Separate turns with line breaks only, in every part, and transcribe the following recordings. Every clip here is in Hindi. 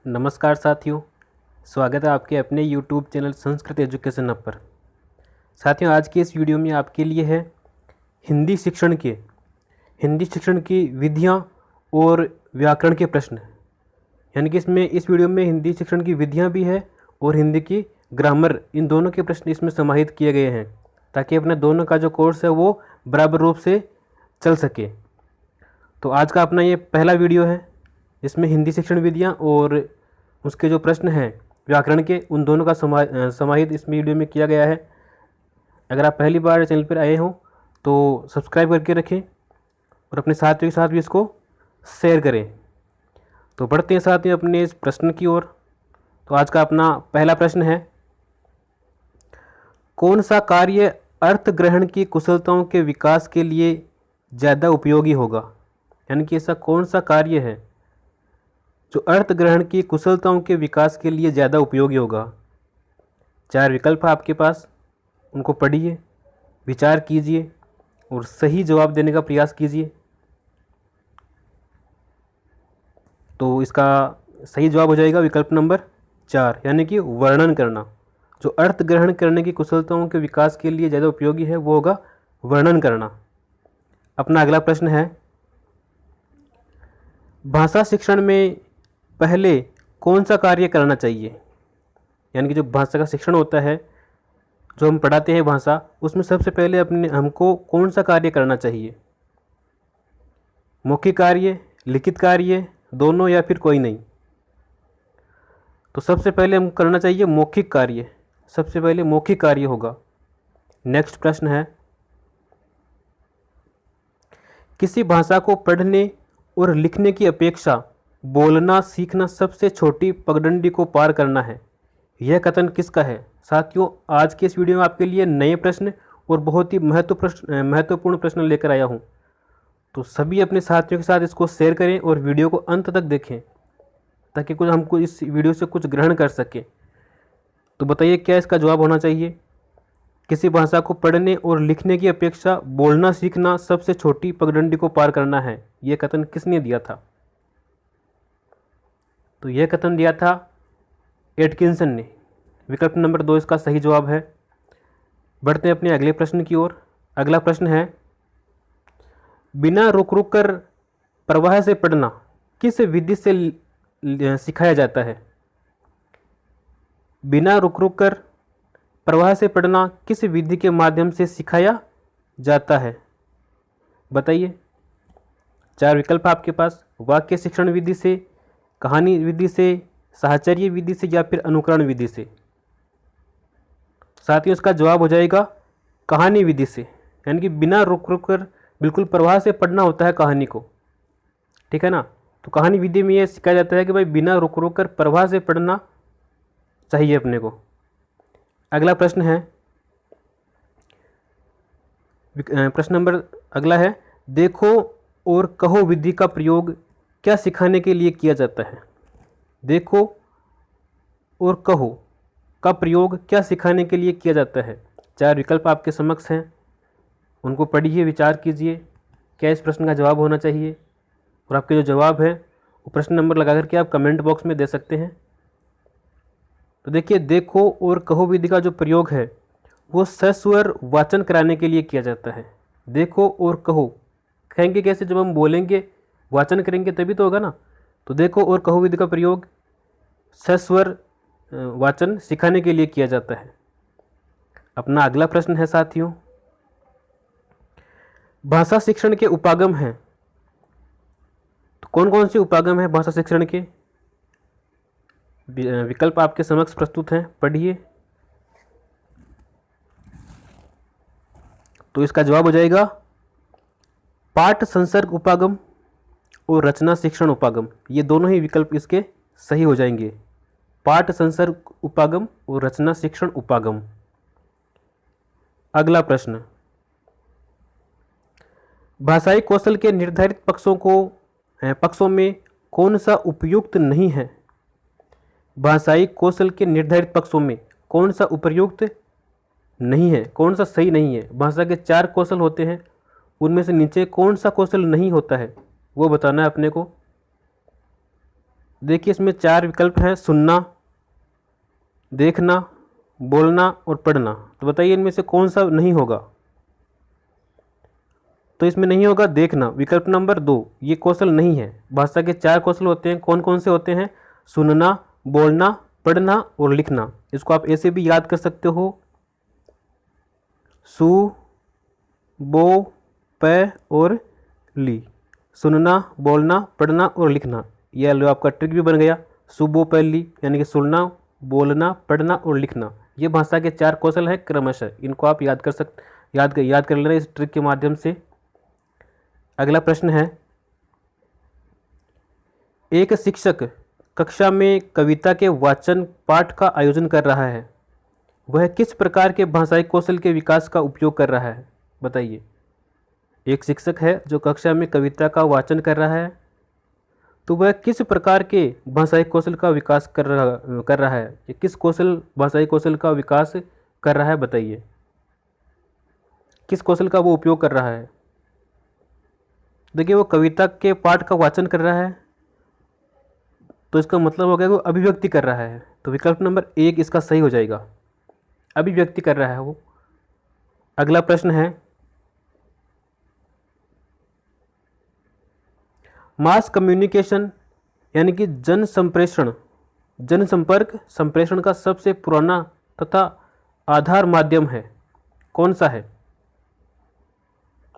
नमस्कार साथियों, स्वागत है आपके अपने YouTube channel Sanskrit education hub पर। साथियों, आज की इस वीडियो में आपके लिए है हिंदी शिक्षण की विधियाँ और व्याकरण के प्रश्न। यानी कि इस वीडियो में हिंदी शिक्षण की विधियाँ भी है और हिंदी की ग्रामर, इन दोनों के प्रश्न इसमें समाहित किए गए हैं ताकि अपने दोनों का जो कोर्स है वो बराबर रूप से चल सके। तो आज का अपना ये पहला वीडियो है, इसमें हिंदी शिक्षण विधियाँ और उसके जो प्रश्न हैं व्याकरण के, उन दोनों का समाहित इस वीडियो में किया गया है। अगर आप पहली बार चैनल पर आए हों तो सब्सक्राइब करके रखें और अपने साथियों के साथ भी इसको शेयर करें। तो बढ़ते हैं साथियों अपने इस प्रश्न की ओर। तो आज का अपना पहला प्रश्न है, कौन सा कार्य अर्थ ग्रहण की कुशलताओं के विकास के लिए ज़्यादा उपयोगी होगा? यानी कि ऐसा कौन सा कार्य है जो अर्थ ग्रहण की कुशलताओं के विकास के लिए ज़्यादा उपयोगी होगा? 4 विकल्प है आपके पास, उनको पढ़िए, विचार कीजिए और सही जवाब देने का प्रयास कीजिए। तो इसका सही जवाब हो जाएगा विकल्प नंबर 4, यानी कि वर्णन करना। जो अर्थ ग्रहण करने की कुशलताओं के विकास के लिए ज़्यादा उपयोगी है वो होगा वर्णन करना। अपना अगला प्रश्न है, भाषा शिक्षण में पहले कौन सा कार्य करना चाहिए? यानी कि जो भाषा का शिक्षण होता है, जो हम पढ़ाते हैं भाषा, उसमें सबसे पहले हमको कौन सा कार्य करना चाहिए? मौखिक कार्य, लिखित कार्य, दोनों या फिर कोई नहीं? तो सबसे पहले हम करना चाहिए मौखिक कार्य, सबसे पहले मौखिक कार्य होगा। नेक्स्ट प्रश्न है, किसी भाषा को पढ़ने और लिखने की अपेक्षा बोलना सीखना सबसे छोटी पगडंडी को पार करना है, यह कथन किसका है? साथियों, आज के इस वीडियो में आपके लिए नए प्रश्न और बहुत ही महत्वपूर्ण प्रश्न लेकर आया हूं। तो सभी अपने साथियों के साथ इसको शेयर करें और वीडियो को अंत तक देखें ताकि हमको इस वीडियो से कुछ ग्रहण कर सके। तो बताइए क्या इसका जवाब होना चाहिए? किसी भाषा को पढ़ने और लिखने की अपेक्षा बोलना सीखना सबसे छोटी पगडंडी को पार करना है, यह कथन किसने दिया था? तो यह कथन दिया था एटकिंसन ने। विकल्प नंबर 2 इसका सही जवाब है। बढ़ते हैं अपने अगले प्रश्न की ओर। अगला प्रश्न है, बिना रुक रुक कर प्रवाह से पढ़ना किस विधि से सिखाया जाता है? बिना रुक रुक कर प्रवाह से पढ़ना किस विधि के माध्यम से सिखाया जाता है? बताइए। 4 विकल्प आपके पास, वाक्य शिक्षण विधि से, कहानी विधि से, साहचर्य विधि से या फिर अनुकरण विधि से? साथियों, इसका जवाब हो जाएगा कहानी विधि से। यानी कि बिना रुक रुक कर बिल्कुल प्रवाह से पढ़ना होता है कहानी को, ठीक है ना। तो कहानी विधि में यह सिखाया जाता है कि भाई बिना रुक रुक कर प्रवाह से पढ़ना चाहिए अपने को। अगला प्रश्न है, प्रश्न नंबर अगला है, देखो और कहो विधि का प्रयोग क्या सिखाने के लिए किया जाता है? देखो और कहो का प्रयोग क्या सिखाने के लिए किया जाता है? 4 विकल्प आपके समक्ष हैं, उनको पढ़िए, विचार कीजिए क्या इस प्रश्न का जवाब होना चाहिए और आपके जो जवाब है वो प्रश्न नंबर लगा करके आप कमेंट बॉक्स में दे सकते हैं। तो देखिए, देखो और कहो विधि का जो प्रयोग है वो सस्वर वाचन कराने के लिए किया जाता है। देखो और कहो कहेंगे कैसे? जब हम बोलेंगे, वाचन करेंगे तभी तो होगा ना। तो देखो और कहो विधि का प्रयोग सस्वर वाचन सिखाने के लिए किया जाता है। अपना अगला प्रश्न है साथियों, भाषा शिक्षण के उपागम हैं। तो कौन कौन से उपागम है भाषा शिक्षण के? विकल्प आपके समक्ष प्रस्तुत हैं, पढ़िए। तो इसका जवाब हो जाएगा पाठ संसर्ग उपागम और रचना शिक्षण उपागम। ये दोनों ही विकल्प इसके सही हो जाएंगे, पाठ संसर्ग उपागम और रचना शिक्षण उपागम। अगला प्रश्न, भाषाई कौशल के निर्धारित पक्षों में कौन सा उपयुक्त नहीं है? भाषाई कौशल के निर्धारित पक्षों में कौन सा उपयुक्त नहीं है, कौन सा सही नहीं है? भाषा के 4 कौशल होते हैं, उनमें से नीचे कौन सा कौशल नहीं होता है वो बताना है अपने को। देखिए इसमें 4 विकल्प हैं, सुनना, देखना, बोलना और पढ़ना। तो बताइए इनमें से कौन सा नहीं होगा? तो इसमें नहीं होगा देखना, विकल्प नंबर 2, ये कौशल नहीं है। भाषा के 4 कौशल होते हैं, कौन कौन से होते हैं? सुनना, बोलना, पढ़ना और लिखना। इसको आप ऐसे भी याद कर सकते हो, सु, बो, पे और ली। सुनना, बोलना, पढ़ना और लिखना, यह लो आपका ट्रिक भी बन गया। सुबो पे ली यानी कि सुनना, बोलना, पढ़ना और लिखना, ये भाषा के 4 कौशल हैं क्रमशः। इनको आप याद कर लेना इस ट्रिक के माध्यम से। अगला प्रश्न है, एक शिक्षक कक्षा में कविता के वाचन पाठ का आयोजन कर रहा है, वह किस प्रकार के भाषाई कौशल के विकास का उपयोग कर रहा है? बताइए। एक शिक्षक है जो कक्षा में कविता का वाचन कर रहा है, तो वह किस प्रकार के भाषाई कौशल का विकास कर रहा है? ये किस भाषाई कौशल का विकास कर रहा है? बताइए, किस कौशल का वो उपयोग कर रहा है? देखिए वो कविता के पाठ का वाचन कर रहा है, तो इसका मतलब हो गया वो अभिव्यक्ति कर रहा है। तो विकल्प नंबर 1 इसका सही हो जाएगा, अभिव्यक्ति कर रहा है वो। अगला प्रश्न है, मास कम्युनिकेशन यानी कि जनसंपर्क संप्रेषण का सबसे पुराना तथा आधार माध्यम है, कौन सा है?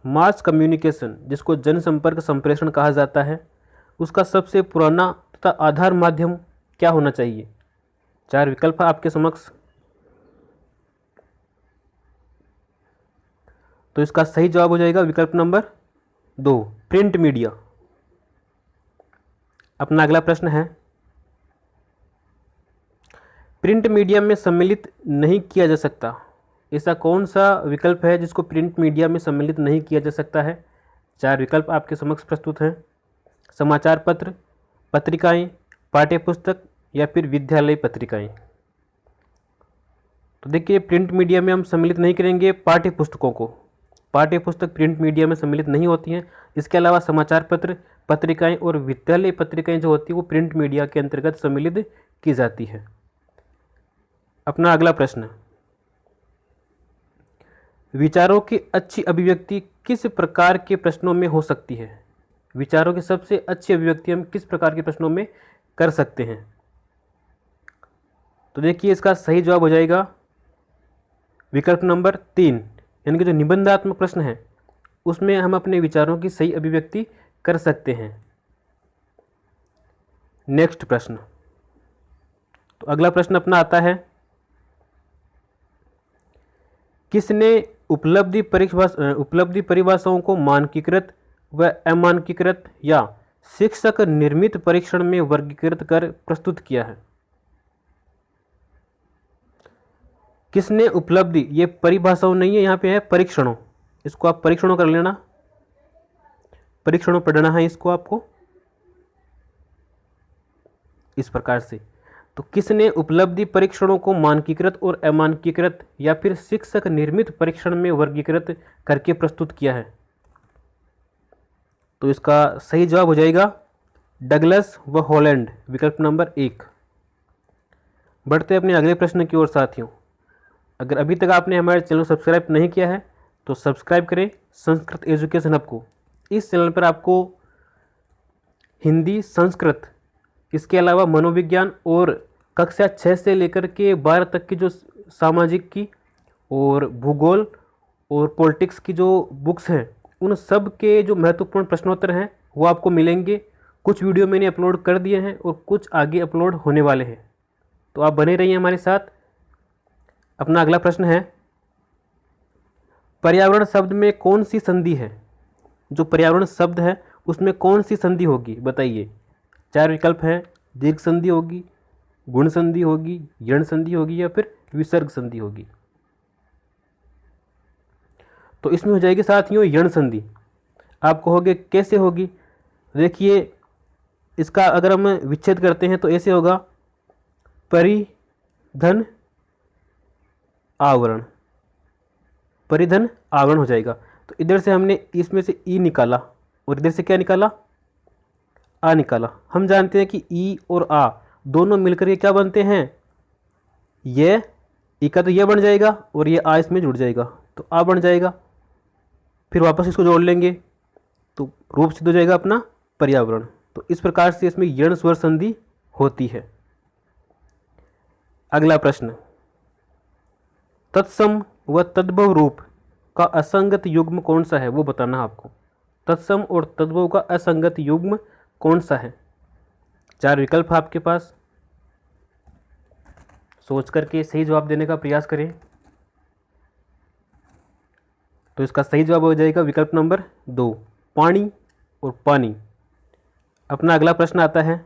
मास कम्युनिकेशन जिसको जनसंपर्क संप्रेषण कहा जाता है, उसका सबसे पुराना तथा आधार माध्यम क्या होना चाहिए? 4 विकल्प है आपके समक्ष। तो इसका सही जवाब हो जाएगा विकल्प नंबर 2, प्रिंट मीडिया। अपना अगला प्रश्न है, प्रिंट मीडिया में सम्मिलित नहीं किया जा सकता, ऐसा कौन सा विकल्प है जिसको प्रिंट मीडिया में सम्मिलित नहीं किया जा सकता है? 4 विकल्प आपके समक्ष प्रस्तुत हैं, समाचार पत्र, पत्रिकाएं, पाठ्य पुस्तक या फिर विद्यालय पत्रिकाएं। तो देखिए प्रिंट मीडिया में हम सम्मिलित नहीं करेंगे पाठ्य पुस्तकों को, पाठ्य पुस्तक प्रिंट मीडिया में सम्मिलित नहीं होती हैं। इसके अलावा समाचार पत्र, पत्रिकाएं और विद्यालय पत्रिकाएं जो होती है वो प्रिंट मीडिया के अंतर्गत सम्मिलित की जाती है। अपना अगला प्रश्न, विचारों की अच्छी अभिव्यक्ति किस प्रकार के प्रश्नों में हो सकती है? विचारों की सबसे अच्छी अभिव्यक्ति हम किस प्रकार के प्रश्नों में कर सकते हैं? तो देखिए इसका सही जवाब हो जाएगा विकल्प नंबर 3, यानी कि जो निबंधात्मक प्रश्न है उसमें हम अपने विचारों की सही अभिव्यक्ति कर सकते हैं। नेक्स्ट प्रश्न, तो अगला प्रश्न अपना आता है, किसने उपलब्धि परिभाषाओं को मानकीकृत व अमानकीकृत या शिक्षक निर्मित परीक्षण में वर्गीकृत कर प्रस्तुत किया है? किसने उपलब्धि, ये परिभाषाओं नहीं है, यहाँ पे है परीक्षणों, इसको आप परीक्षणों कर लेना, परीक्षणों पढ़ना है इसको आपको इस प्रकार से। तो किसने उपलब्धि परीक्षणों को मानकीकृत और अमानकीकृत या फिर शिक्षक निर्मित परीक्षण में वर्गीकृत करके प्रस्तुत किया है? तो इसका सही जवाब हो जाएगा डगलस व हॉलैंड, विकल्प नंबर 1। बढ़ते अपने अगले प्रश्न की ओर साथियों। अगर अभी तक आपने हमारे चैनल को सब्सक्राइब नहीं किया है तो सब्सक्राइब करें संस्कृत एजुकेशन हब को। इस चैनल पर आपको हिंदी, संस्कृत, इसके अलावा मनोविज्ञान और कक्षा 6 से लेकर के 12 तक की जो सामाजिक की और भूगोल और पॉलिटिक्स की जो बुक्स हैं उन सब के जो महत्वपूर्ण प्रश्नोत्तर हैं वो आपको मिलेंगे। कुछ वीडियो मैंने अपलोड कर दिए हैं और कुछ आगे अपलोड होने वाले हैं, तो आप बने रहिए हमारे साथ। अपना अगला प्रश्न है, पर्यावरण शब्द में कौन सी संधि है? जो पर्यावरण शब्द है उसमें कौन सी संधि होगी? बताइए। 4 विकल्प हैं, दीर्घ संधि होगी, गुण संधि होगी, यण संधि होगी या फिर विसर्ग संधि होगी। तो इसमें हो जाएगी साथियों यण संधि। आप कहोगे कैसे होगी? देखिए इसका अगर हम विच्छेद करते हैं तो ऐसे होगा, परिधन आवरण, परिधन आवरण हो जाएगा। तो इधर से हमने इसमें से ई निकाला और इधर से क्या निकाला? आ निकाला। हम जानते हैं कि ई और आ दोनों मिलकर ये क्या बनते हैं, ये ई का तो ये बन जाएगा और ये आ इसमें जुड़ जाएगा तो आ बन जाएगा। फिर वापस इसको जोड़ लेंगे तो रूप सिद्ध हो जाएगा अपना पर्यावरण। तो इस प्रकार से इसमें यण स्वर संधि होती है। अगला प्रश्न, तत्सम व तद्भव रूप का असंगत युग्म कौन सा है, वो बताना आपको। तत्सम और तद्भव का असंगत युग्म कौन सा है। 4 विकल्प आपके पास, सोच करके सही जवाब देने का प्रयास करें। तो इसका सही जवाब हो जाएगा विकल्प नंबर 2, पानी और पानी। अपना अगला प्रश्न आता है,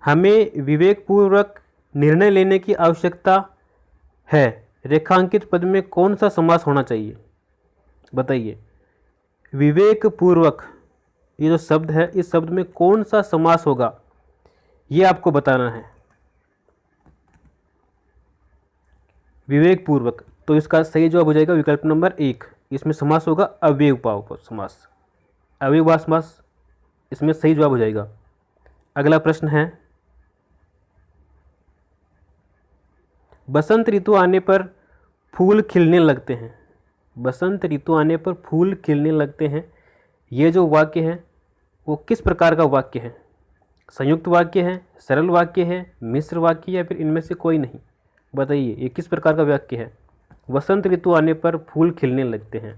हमें विवेकपूर्वक निर्णय लेने की आवश्यकता है, रेखांकित पद में कौन सा समास होना चाहिए, बताइए। विवेकपूर्वक ये जो शब्द है, इस शब्द में कौन सा समास होगा ये आपको बताना है। विवेकपूर्वक, तो इसका सही जवाब हो जाएगा विकल्प नंबर 1, इसमें समास होगा अव्ययभाव समास, अव्ययभाव समास इसमें सही जवाब हो जाएगा। अगला प्रश्न है, बसंत ऋतु आने पर फूल खिलने लगते हैं। बसंत ऋतु आने पर फूल खिलने लगते हैं, ये जो वाक्य है वो किस प्रकार का वाक्य है, संयुक्त वाक्य है, सरल वाक्य है, मिश्र वाक्य या फिर इनमें से कोई नहीं, बताइए ये किस प्रकार का वाक्य है। वसंत ऋतु आने पर फूल खिलने लगते हैं,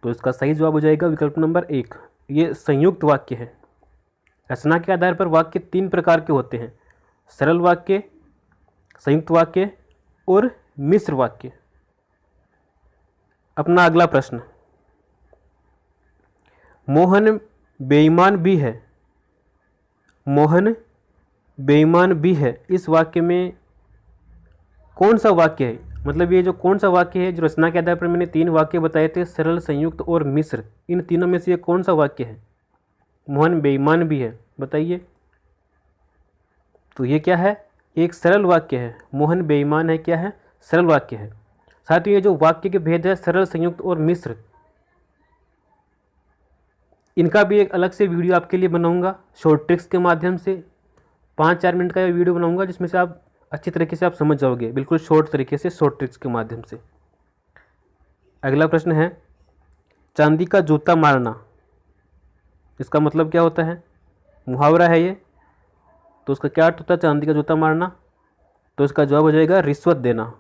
तो इसका सही जवाब हो जाएगा विकल्प नंबर 1, ये संयुक्त वाक्य है। रचना के आधार पर वाक्य 3 प्रकार के होते हैं, सरल वाक्य, संयुक्त वाक्य और मिश्र वाक्य। अपना अगला प्रश्न, मोहन बेईमान भी है, मोहन बेईमान भी है, इस वाक्य में कौन सा वाक्य है, मतलब ये जो कौन सा वाक्य है, जो रचना के आधार पर मैंने 3 वाक्य बताए थे, सरल, संयुक्त और मिश्र, इन तीनों में से ये कौन सा वाक्य है। मोहन बेईमान भी है, बताइए। तो ये क्या है, एक सरल वाक्य है। मोहन बेईमान है, क्या है, सरल वाक्य है। साथ ही ये जो वाक्य के भेद है, सरल, संयुक्त और मिश्र, इनका भी एक अलग से वीडियो आपके लिए बनाऊंगा शॉर्ट ट्रिक्स के माध्यम से। 5-4 मिनट का ये वीडियो बनाऊंगा जिसमें से आप अच्छी तरीके से आप समझ जाओगे, बिल्कुल शॉर्ट तरीके से, शॉर्ट ट्रिक्स के माध्यम से। अगला प्रश्न है, चांदी का जूता मारना, इसका मतलब क्या होता है, मुहावरा है ये, तो उसका क्या अर्थ होता है चांदी का जूता मारना, तो इसका जवाब हो जाएगा रिश्वत देना।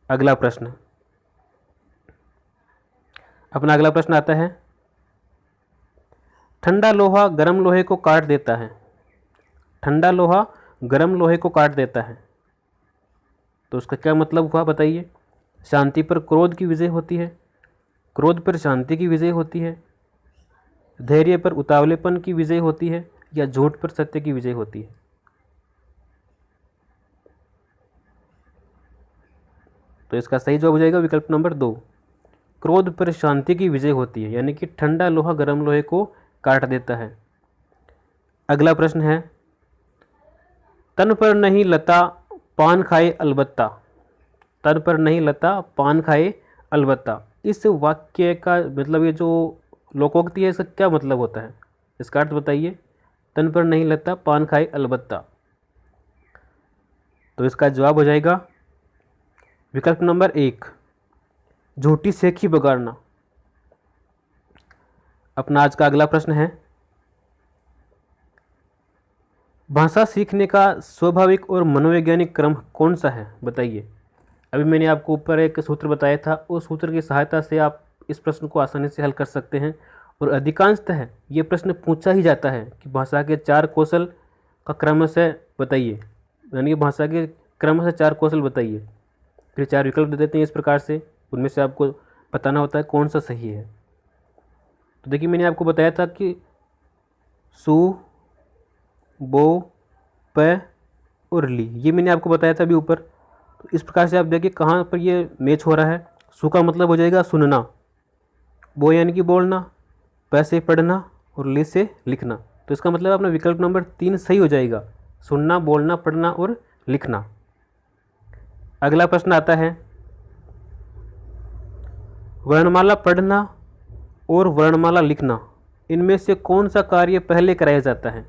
अगला प्रश्न, अपना अगला प्रश्न आता है, ठंडा लोहा गर्म लोहे को काट देता है, ठंडा लोहा गर्म लोहे को काट देता है, तो उसका क्या मतलब हुआ, बताइए। शांति पर क्रोध की विजय होती है, क्रोध पर शांति की विजय होती है, धैर्य पर उतावलेपन की विजय होती है, या झूठ पर सत्य की विजय होती है। तो इसका सही जवाब हो जाएगा विकल्प नंबर 2, क्रोध पर शांति की विजय होती है, यानी कि ठंडा लोहा गर्म लोहे को काट देता है। अगला प्रश्न है, तन पर नहीं लता पान खाए अलबत्ता, तन पर नहीं लता पान खाए अलबत्ता, इस वाक्य का मतलब, ये जो लोकोक्ति है इसका क्या मतलब होता है, इसका अर्थ बताइए। तन पर नहीं लता पान खाए अलबत्ता, तो इसका जवाब हो जाएगा विकल्प नंबर 1, झूठी सेखी बगाड़ना। अपना आज का अगला प्रश्न है, भाषा सीखने का स्वाभाविक और मनोवैज्ञानिक क्रम कौन सा है, बताइए। अभी मैंने आपको ऊपर एक सूत्र बताया था, उस सूत्र की सहायता से आप इस प्रश्न को आसानी से हल कर सकते हैं। और अधिकांशतः ये प्रश्न पूछा ही जाता है कि भाषा के 4 कौशल का क्रमशः बताइए, यानी कि भाषा के क्रमशः 4 कौशल बताइए। फिर 4 विकल्प दे देते हैं इस प्रकार से, उनमें से आपको बताना होता है कौन सा सही है। तो देखिए मैंने आपको बताया था कि सु, बो, प और ली, ये मैंने आपको बताया था अभी ऊपर। तो इस प्रकार से आप देखिए कहाँ पर ये मैच हो रहा है। सु का मतलब हो जाएगा सुनना, बो यानी कि बोलना, प से पढ़ना और ली से लिखना। तो इसका मतलब अपना विकल्प नंबर 3 सही हो जाएगा, सुनना, बोलना, पढ़ना और लिखना। अगला प्रश्न आता है, वर्णमाला पढ़ना और वर्णमाला लिखना, इनमें से कौन सा कार्य पहले कराया जाता है?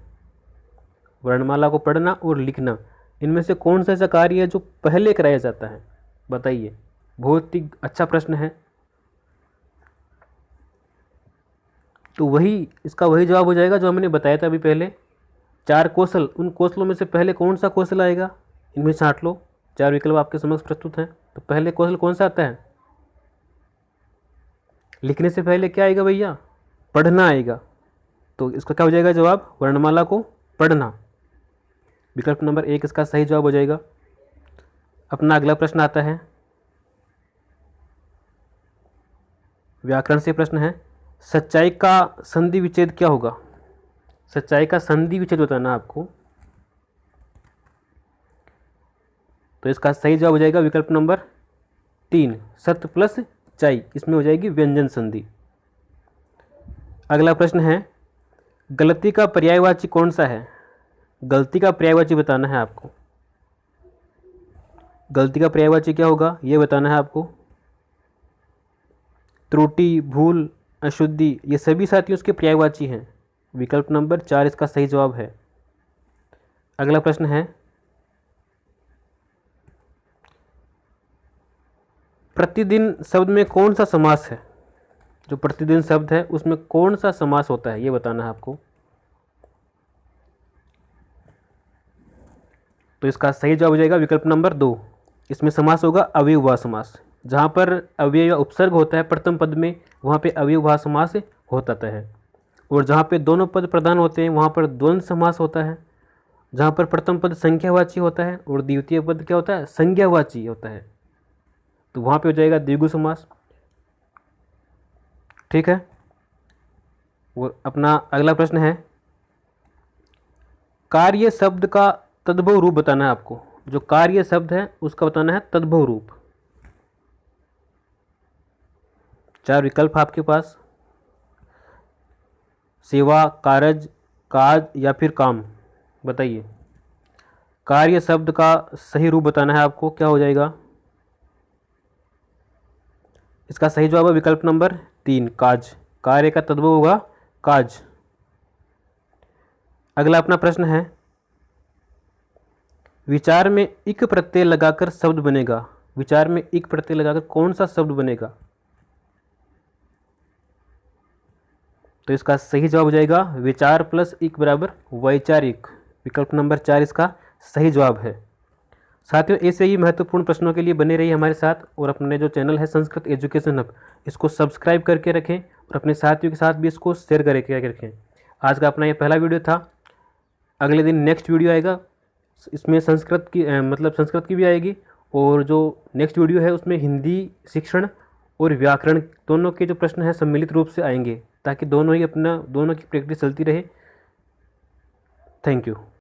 वर्णमाला को पढ़ना और लिखना, इनमें से कौन सा ऐसा कार्य है जो पहले कराया जाता है? बताइए। बहुत ही अच्छा प्रश्न है। तो इसका वही जवाब हो जाएगा जो हमने बताया था अभी पहले। 4 कौशल, उन कौशलों में से पहले कौन सा कौशल आएगा? इनमें छांट लो। 4 विकल्प आपके समक्ष प्रस्तुत हैं। तो पहले कौशल कौन सा आता है? लिखने से पहले क्या आएगा भैया? पढ़ना आएगा। तो इसका क्या हो जाएगा जवाब? वर्णमाला को पढ़ना। विकल्प नंबर 1 इसका सही जवाब हो जाएगा। अपना अगला प्रश्न आता है, व्याकरण से प्रश्न है, सच्चाई का संधि विच्छेद क्या होगा? सच्चाई का संधि विच्छेद बताना आपको। तो इसका सही जवाब हो जाएगा विकल्प नंबर 3, सत्य प्लस चाई, इसमें हो जाएगी व्यंजन संधि। अगला प्रश्न है, गलती का पर्यायवाची कौन सा है? गलती का पर्यायवाची बताना है आपको। गलती का पर्यायवाची क्या होगा ये बताना है आपको। त्रुटि, भूल, अशुद्धि, ये सभी साथी उसके पर्यायवाची हैं। विकल्प नंबर 4 इसका सही जवाब है। अगला प्रश्न है, प्रतिदिन शब्द में कौन सा समास है? जो प्रतिदिन शब्द है उसमें कौन सा समास होता है ये बताना है आपको। तो इसका सही जवाब हो जाएगा विकल्प नंबर 2, इसमें समास होगा अव्ययभाव समास। जहाँ पर अव्यय या उपसर्ग होता है प्रथम पद में, वहाँ पे अव्ययभाव समास होता है। और जहाँ पे दोनों पद प्रधान होते हैं वहाँ पर द्वंद्व समास होता है। जहाँ पर प्रथम पद संख्यावाची होता है और द्वितीय पद क्या होता है? संज्ञावाची होता है। तो वहाँ पे हो जाएगा द्विगु समास। ठीक है। और अपना अगला प्रश्न है, कार्य शब्द का तद्भव रूप बताना है आपको। जो कार्य शब्द है उसका बताना है तद्भव रूप। 4 विकल्प आपके पास, सेवा, कारज, काज या फिर काम। बताइए। कार्य शब्द का सही रूप बताना है आपको, क्या हो जाएगा? इसका सही जवाब है विकल्प नंबर 3, काज। कार्य का तद्भव होगा काज। अगला अपना प्रश्न है, विचार में इक प्रत्यय लगाकर शब्द बनेगा। विचार में इक प्रत्यय लगाकर कौन सा शब्द बनेगा? तो इसका सही जवाब हो जाएगा विचार प्लस इक बराबर वैचारिक। विकल्प नंबर 4 इसका सही जवाब है। साथियों, ऐसे ही महत्वपूर्ण प्रश्नों के लिए बने रहिए हमारे साथ और अपने जो चैनल है संस्कृत एजुकेशन हब, इसको सब्सक्राइब करके रखें और अपने साथियों के साथ भी इसको शेयर करके रखें। आज का अपना ये पहला वीडियो था। अगले दिन नेक्स्ट वीडियो आएगा, इसमें संस्कृत की भी आएगी। और जो नेक्स्ट वीडियो है उसमें हिंदी शिक्षण और व्याकरण दोनों के जो प्रश्न हैं सम्मिलित रूप से आएंगे, ताकि दोनों की प्रैक्टिस चलती रहे। Thank you.